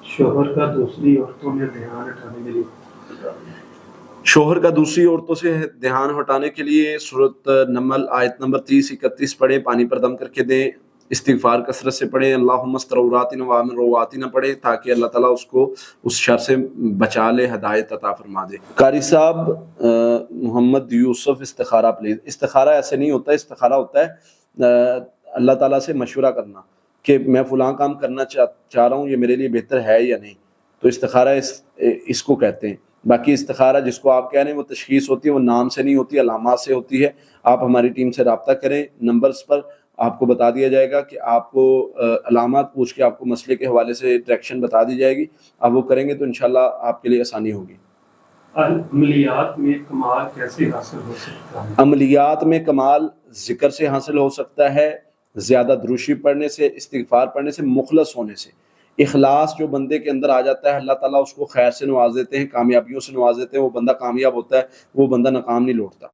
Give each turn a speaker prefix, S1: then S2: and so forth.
S1: شوہر کا دوسری عورتوں میں دھیان ہٹانے کے لیے
S2: شوہر کا دوسری عورتوں سے دھیان ہٹانے کے لیے سورۃ نمل آیت نمبر 30-31 پڑھیں، پانی پر دم کر کے دیں، استغفار کثرت سے پڑھیں، اللہم استر عوراتنا وآمن رواتنا پڑھیں تاکہ اللہ تعالیٰ اس کو اس شر سے بچا لے، ہدایت عطا فرما دے۔ قاری صاحب محمد یوسف استخارہ پلیز۔ استخارہ ایسے نہیں ہوتا، استخارہ ہوتا ہے اللہ تعالیٰ سے مشورہ کرنا کہ میں فلاں کام کرنا چاہ رہا ہوں، یہ میرے لیے بہتر ہے یا نہیں، تو استخارہ اس کو کہتے ہیں۔ باقی استخارہ جس کو آپ کہہ رہے ہیں وہ تشخیص ہوتی ہے، وہ نام سے نہیں ہوتی، علامات سے ہوتی ہے۔ آپ ہماری ٹیم سے رابطہ کریں، نمبرز پر آپ کو بتا دیا جائے گا کہ آپ کو علامات پوچھ کے آپ کو مسئلے کے حوالے سے ڈائریکشن بتا دی جائے گی، آپ وہ کریں گے تو انشاءاللہ آپ کے لیے آسانی ہوگی۔
S1: عملیات میں کمال کیسے حاصل ہو سکتا ہے؟
S2: عملیات میں کمال ذکر سے حاصل ہو سکتا ہے، زیادہ دروشی پڑھنے سے، استغفار پڑھنے سے، مخلص ہونے سے۔ اخلاص جو بندے کے اندر آ جاتا ہے اللہ تعالیٰ اس کو خیر سے نواز دیتے ہیں، کامیابیوں سے نواز دیتے ہیں، وہ بندہ کامیاب ہوتا ہے، وہ بندہ ناکام نہیں لوٹتا۔